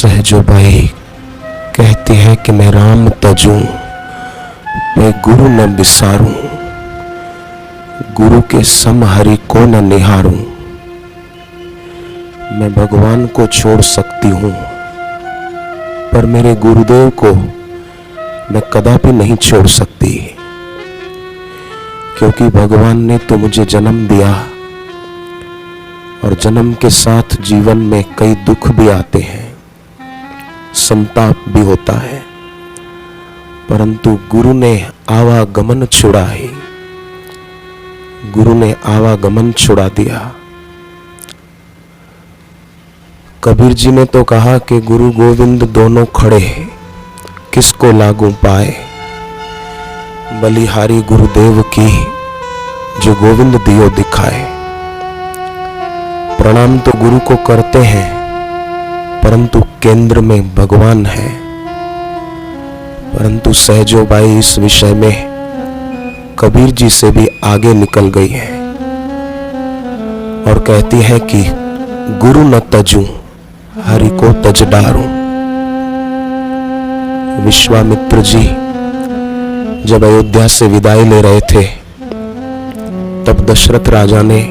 सहजोबाई कहती है कि मैं राम तजूं, मैं गुरु न बिसारूं, गुरु के सम हरि को न निहारूं। मैं भगवान को छोड़ सकती हूं, पर मेरे गुरुदेव को मैं कदापि नहीं छोड़ सकती, क्योंकि भगवान ने तो मुझे जन्म दिया और जन्म के साथ जीवन में कई दुख भी आते हैं, संताप भी होता है, परंतु गुरु ने आवागमन छुड़ा है, गुरु ने आवागमन छुड़ा दिया। कबीर जी ने तो कहा कि गुरु गोविंद दोनों खड़े, किसको लागू पाए। बलिहारी गुरुदेव की जो गोविंद दियो दिखाए। प्रणाम तो गुरु को करते हैं, परंतु केंद्र में भगवान है। परंतु सहजोबाई इस विषय में कबीर जी से भी आगे निकल गई है और कहती है कि गुरु न तजूं, हरि को तज डारूं। विश्वामित्र जी जब अयोध्या से विदाई ले रहे थे, तब दशरथ राजा ने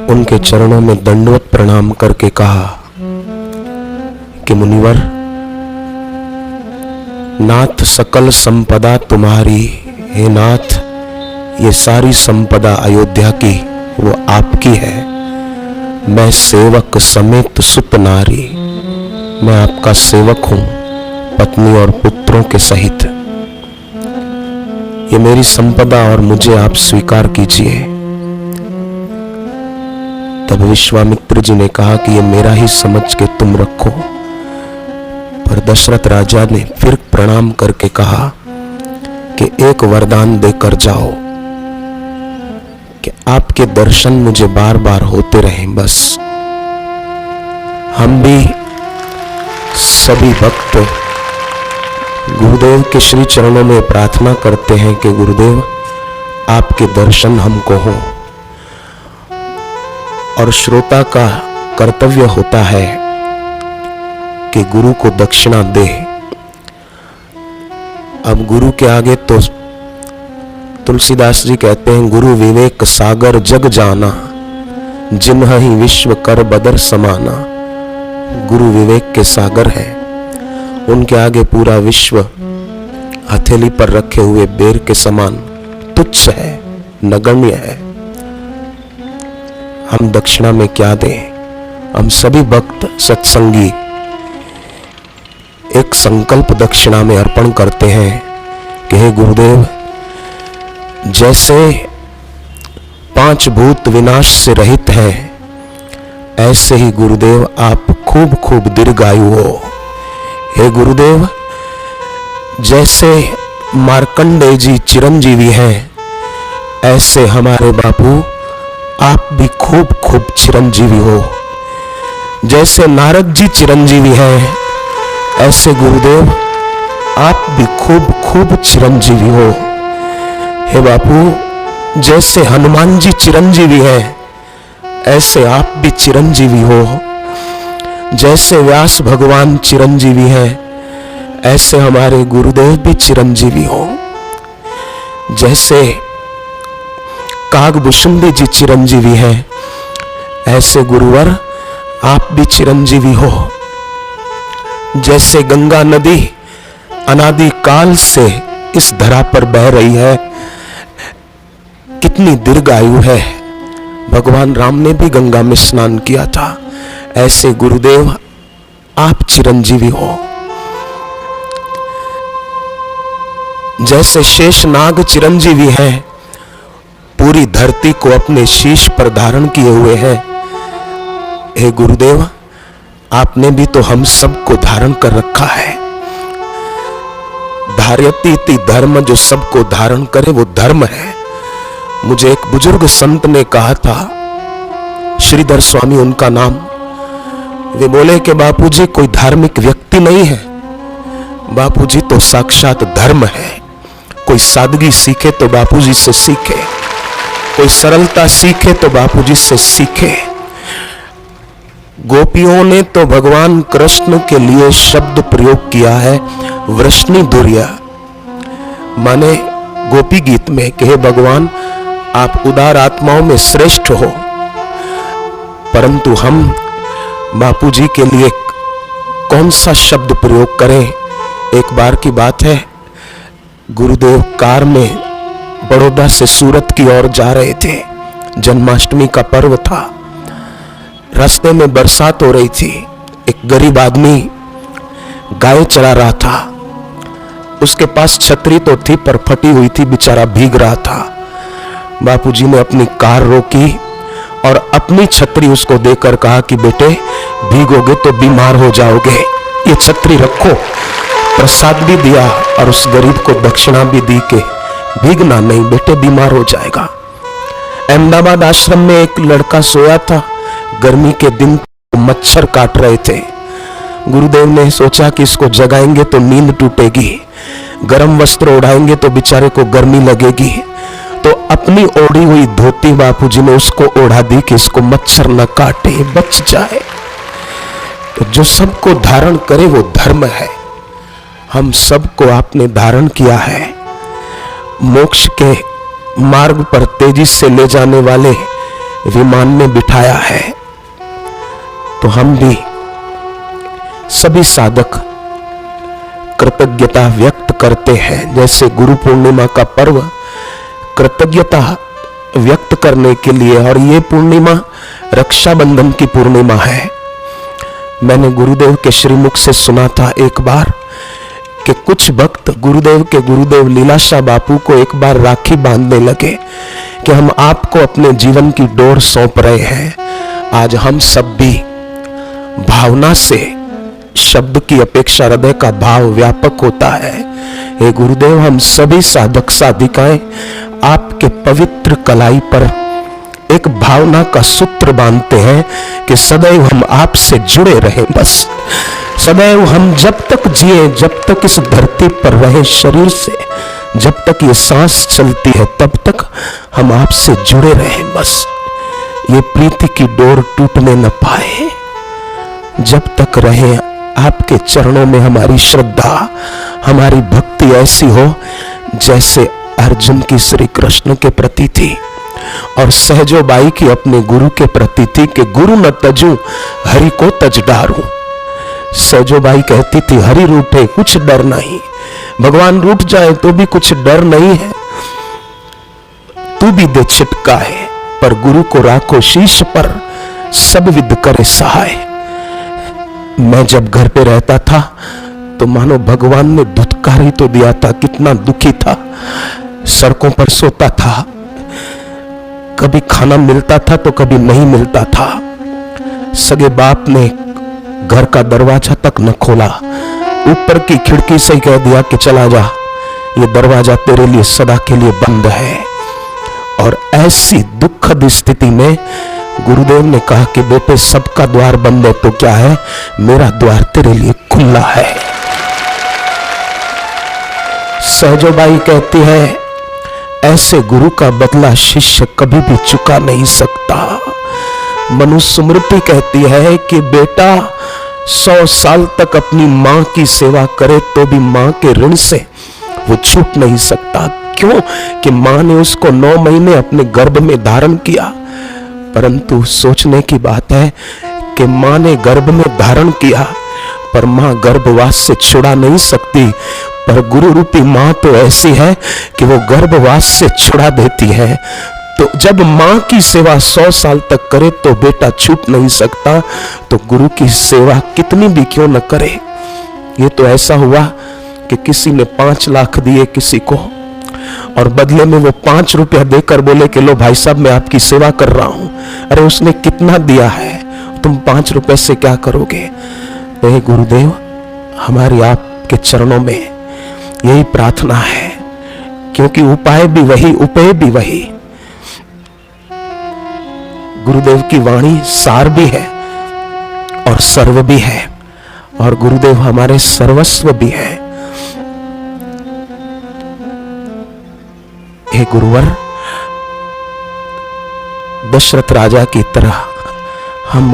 उनके चरणों में दंडवत प्रणाम करके कहा कि मुनिवर, नाथ सकल संपदा तुम्हारी, हे नाथ ये सारी संपदा अयोध्या की वो आपकी है। मैं सेवक समेत सुत नारी, मैं आपका सेवक हूं, पत्नी और पुत्रों के सहित। ये मेरी संपदा और मुझे आप स्वीकार कीजिए। तब विश्वामित्र जी ने कहा कि ये मेरा ही समझ के तुम रखो। पर दशरथ राजा ने फिर प्रणाम करके कहा कि एक वरदान देकर जाओ कि आपके दर्शन मुझे बार बार होते रहें। बस हम भी सभी भक्त गुरुदेव के श्री चरणों में प्रार्थना करते हैं कि गुरुदेव आपके दर्शन हमको हो। और श्रोता का कर्तव्य होता है कि गुरु को दक्षिणा दे। अब गुरु के आगे तो तुलसीदास जी कहते हैं, गुरु विवेक सागर जग जाना, जिन्हि विश्व कर बदर समाना। गुरु विवेक के सागर है, उनके आगे पूरा विश्व हथेली पर रखे हुए बेर के समान तुच्छ है, नगण्य है। हम दक्षिणा में क्या दें? हम सभी भक्त सत्संगी एक संकल्प दक्षिणा में अर्पण करते हैं कि हे गुरुदेव, जैसे पांच भूत विनाश से रहित हैं, ऐसे ही गुरुदेव आप खूब खूब दीर्घायु हो। हे गुरुदेव, जैसे मार्कंडेय जी चिरंजीवी हैं, ऐसे हमारे बापू आप भी खूब खूब चिरंजीवी हो। जैसे नारद जी चिरंजीवी हैं, ऐसे गुरुदेव आप भी खूब खूब चिरंजीवी हो। हे बापू, जैसे हनुमान जी चिरंजीवी हैं, ऐसे आप भी चिरंजीवी हो। जैसे व्यास भगवान चिरंजीवी हैं, ऐसे हमारे गुरुदेव भी चिरंजीवी हो। जैसे कागभूषुंडी जी चिरंजीवी हैं, ऐसे गुरुवर आप भी चिरंजीवी हो। जैसे गंगा नदी अनादि काल से इस धरा पर बह रही है, कितनी दीर्घायु है। भगवान राम ने भी गंगा में स्नान किया था, ऐसे गुरुदेव आप चिरंजीवी हो। जैसे शेषनाग चिरंजीवी हैं, पूरी धरती को अपने शीश पर धारण किए हुए हैं, हे गुरुदेव आपने भी तो हम सबको धारण कर रखा है। धार्यतीति धर्म, जो सबको धारण करे वो धर्म है। मुझे एक बुजुर्ग संत ने कहा था, श्रीधर स्वामी उनका नाम, वे बोले कि बापूजी कोई धार्मिक व्यक्ति नहीं है, बापूजी तो साक्षात धर्म है। कोई सादगी सीखे तो बापूजी से सीखे, कोई सरलता सीखे तो बापूजी से सीखे। गोपियों ने तो भगवान कृष्ण के लिए शब्द प्रयोग किया है वृष्णि दुर्या, माने गोपी गीत में कि हे भगवान आप उदार आत्माओं में श्रेष्ठ हो, परंतु हम बापू जी के लिए कौन सा शब्द प्रयोग करें। एक बार की बात है, गुरुदेव कार में बड़ौदा से सूरत की ओर जा रहे थे। जन्माष्टमी का पर्व था। रास्ते में बरसात हो रही थी। एक गरीब आदमी गाय चरा रहा था। उसके पास छतरी तो थी पर फटी हुई थी, बेचारा भीग रहा था। बापूजी ने अपनी कार रोकी और अपनी छतरी उसको देकर कहा कि बेटे भीगोगे तो बीमार हो जाओगे, ये छतरी रखो। प्रसाद भी दिया और उस गरीब को दक्षिणा भी दी कि भीगना नहीं बेटे, बीमार हो जाएगा। अहमदाबाद आश्रम में एक लड़का सोया था। गर्मी के दिन मच्छर काट रहे थे। गुरुदेव ने सोचा कि इसको जगाएंगे तो नींद टूटेगी, गर्म वस्त्र ओढ़ाएंगे तो बेचारे को गर्मी लगेगी। तो अपनी ओढ़ी हुई धोती बापूजी ने उसको ओढ़ा दी कि इसको मच्छर न काटे, बच जाए। तो जो सबको धारण करे वो धर्म है। हम सबको आपने धारण किया है, मोक्ष के मार्ग पर तेजी से ले जाने वाले विमान में बिठाया है। तो हम भी सभी साधक कृतज्ञता व्यक्त करते हैं। जैसे गुरु पूर्णिमा का पर्व कृतज्ञता व्यक्त करने के लिए, और ये पूर्णिमा रक्षाबंधन की पूर्णिमा है। मैंने गुरुदेव के श्रीमुख से सुना था एक बार कि कुछ भक्त गुरुदेव के गुरुदेव लीलाशाह बापू को एक बार राखी बांधने लगे कि हम आपको अपने जीवन की डोर सौंप रहे हैं। आज हम सब भी भावना से, शब्द की अपेक्षा हृदय का भाव व्यापक होता है। हे गुरुदेव, हम सभी साधक साधिकाएं आपके पवित्र कलाई पर एक भावना का सूत्र बांधते हैं कि सदैव हम आपसे जुड़े रहें। बस सदैव हम जब तक जिए, जब तक इस धरती पर रहे शरीर से, जब तक ये सांस चलती है तब तक हम आपसे जुड़े रहें। बस ये प्रीति की डोर टूटने न पाए। जब तक रहे आपके चरणों में हमारी श्रद्धा, हमारी भक्ति ऐसी हो जैसे अर्जुन की श्री कृष्ण के प्रति थी और सहजोबाई की अपने गुरु के प्रति थी कि गुरु न तजू हरि को तज डारू। सहजोबाई कहती थी हरि रूठे कुछ डर नहीं, भगवान रूठ जाए तो भी कुछ डर नहीं है, तू भी दे छिटका है, पर गुरु को राखो शीश पर, सब विद करे सहाय। मैं जब घर पे रहता था तो मानो भगवान ने धुतकार ही तो दिया था। कितना दुखी था, सड़कों पर सोता था, कभी खाना मिलता था तो कभी नहीं मिलता था। सगे बाप ने घर का दरवाजा तक न खोला, ऊपर की खिड़की से कह दिया कि चला जा, ये दरवाजा तेरे लिए सदा के लिए बंद है। और ऐसी दुखद स्थिति में गुरुदेव ने कहा कि बेटे सबका द्वार बंद है तो क्या है, मेरा द्वार तेरे लिए खुला है। सहजोबाई कहती है ऐसे गुरु का बदला शिष्य कभी भी चुका नहीं सकता। मनुस्मृति कहती है कि बेटा 100 साल तक अपनी मां की सेवा करे तो भी मां के ऋण से वो छूट नहीं सकता। क्यों? कि मां ने उसको 9 महीने अपने गर्भ में धारण किया। परंतु सोचने की बात है कि मां ने गर्भ में धारण किया पर मां गर्भवास से छुड़ा नहीं सकती। पर गुरु रूपी मां तो ऐसी है कि वो गर्भवास से छुड़ा देती है। तो जब मां की सेवा 100 साल तक करे तो बेटा छूट नहीं सकता, तो गुरु की सेवा कितनी भी क्यों न करे। ये तो ऐसा हुआ कि किसी ने 5 लाख दिए किसी को और बदले में वो 5 रुपया देकर बोले कि लो भाई साहब मैं आपकी सेवा कर रहा हूं। अरे उसने कितना दिया है, तुम 5 रुपए से क्या करोगे। हे गुरुदेव, हमारी आपके चरणों में यही प्रार्थना है, क्योंकि उपाय भी वही, उपेय भी वही। गुरुदेव की वाणी सार भी है और सर्व भी है, और गुरुदेव हमारे सर्वस्व भी है। हे गुरुवर, दशरथ राजा की तरह हम